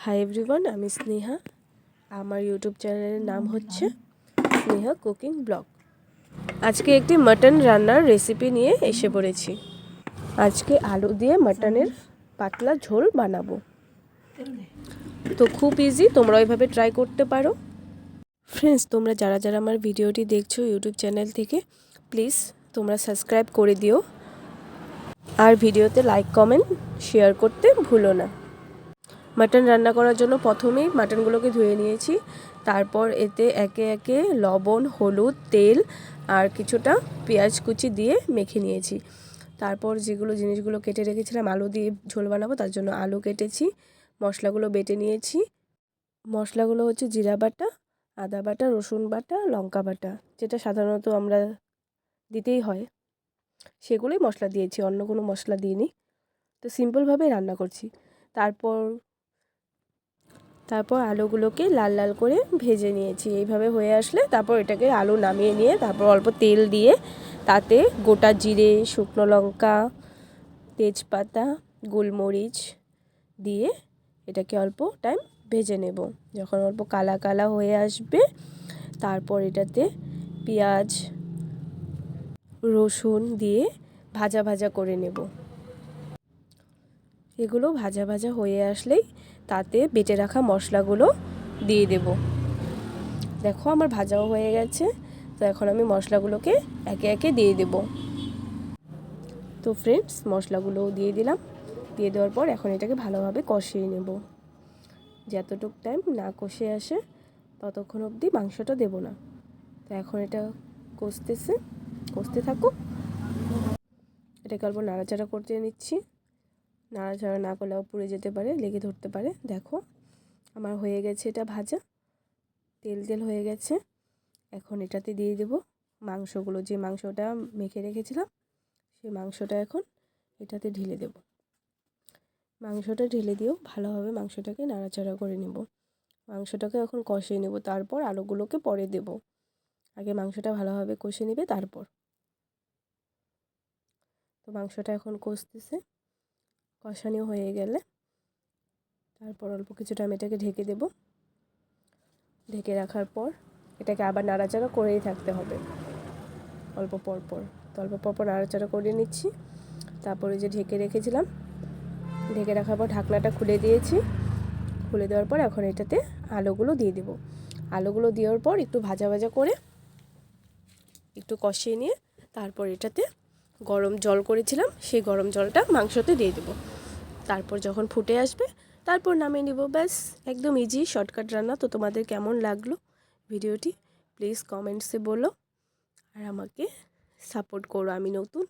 Hi everyone, আমি স্নেহা। আমার YouTube চ্যানেলের নাম হচ্ছে স্নেহা কুকিং ব্লগ। আজকে একটি মাটন রান্নার রেসিপি নিয়ে এসে পড়েছি। আজকে আলু দিয়ে মাটনের পাতলা ঝোল বানাবো। তো খুব ইজি, তোমরা ওইভাবে ট্রাই করতে পারো। ফ্রেন্ডস, তোমরা যারা যারা আমার ভিডিওটি দেখছো ইউটিউব চ্যানেল থেকে, প্লিজ তোমরা সাবস্ক্রাইব করে দিও আর ভিডিওতে লাইক কমেন্ট শেয়ার করতে ভুলো না। মাটন রান্না করার জন্য প্রথমেই মাটনগুলোকে ধুয়ে নিয়েছি। তারপর এতে একে একে লবণ, হলুদ, তেল আর কিছুটা পেঁয়াজ কুচি দিয়ে মেখে নিয়েছি। তারপর জিনিসগুলো কেটে রেখেছিলাম আলু দিয়ে ঝোল বানাবো, তার জন্য আলু কেটেছি, মশলাগুলো বেটে নিয়েছি। মশলাগুলো হচ্ছে জিরা বাটা, আদা বাটা, রসুন বাটা, লঙ্কা বাটা, যেটা সাধারণত আমরা দিতেই হয়, সেগুলোই মশলা দিয়েছি, অন্য কোনো মশলা দিইনি। তো সিম্পলভাবে রান্না করছি। তারপর আলুগুলোকে লাল লাল করে ভেজে নিয়েছি। এইভাবে হয়ে আসলে তারপর এটাকে আলু নামিয়ে নিয়ে তারপর অল্প তেল দিয়ে তাতে গোটা জিরে, শুকনো লঙ্কা, তেজপাতা, গোলমরিচ দিয়ে এটাকে অল্প টাইম ভেজে নেব। যখন অল্প কালা কালা হয়ে আসবে তারপর এটাতে পেঁয়াজ, রসুন দিয়ে ভাজা ভাজা করে নেব। এগুলো ভাজা ভাজা হয়ে আসলেই তাতে বেটে রাখা মশলাগুলো দিয়ে দেব। দেখো আমার ভাজাও হয়ে গেছে। তো এখন আমি মশলাগুলোকে একে একে দিয়ে দেব। তো ফ্রেন্ডস, মশলাগুলোও দিয়ে দিলাম। দিয়ে দেওয়ার পর এখন এটাকে ভালোভাবে কষিয়ে নেব। যতটুকু টাইম না কষে আসে ততক্ষণ অবধি মাংসটা দেব না। তো এখন এটা কষতে থাকুক। এটাকে অল্প নাড়াচাড়া করতে নিচ্ছি। নাড়াচাড়া না করলেও পুড়ে যেতে পারে, লেগে ধরতে পারে। দেখো আমার হয়ে গেছে, এটা ভাজা তেল তেল হয়ে গেছে। এখন এটাতে দিয়ে দেব মাংসগুলো, যে মাংসটা মেখে রেখেছিলাম সেই মাংসটা এখন এটাতে ঢেলে দেব। মাংসটা ঢেলে দিয়েও ভালোভাবে মাংসটাকে নাড়াচাড়া করে নেব। মাংসটাকে এখন কষিয়ে নেব, তারপর আলুগুলোকে পরে দেব। আগে মাংসটা ভালোভাবে কষে নেবে তারপর। তো মাংসটা এখন কষানো হয়ে গেলে তারপর অল্প কিছুটা আমি এটাকে ঢেকে দেব। ঢেকে রাখার পর এটাকে আবার নাড়াচাড়া করেই থাকতে হবে অল্প পরপর। তো অল্প পরপর নাড়াচাড়া করে নিচ্ছি। তারপরে যে ঢেকে রেখেছিলাম, ঢেকে রাখার পর ঢাকনাটা খুলে দিয়েছি। খুলে দেওয়ার পর এখন এটাতে আলুগুলো দিয়ে দেব। আলুগুলো দেওয়ার পর একটু ভাজা ভাজা করে একটু কষিয়ে নিয়ে তারপর এটাতে গরম জল করেছিলাম সেই গরম জলটা মাংসতে দিয়ে দেব। তারপর যখন ফুটে আসবে তারপর নামিয়ে নেব। ব্যাস, একদম ইজি শর্টকাট রান্না। তো তোমাদের কেমন লাগলো ভিডিওটি প্লিজ কমেন্টসে বলো আর আমাকে সাপোর্ট করো। আমি নতুন,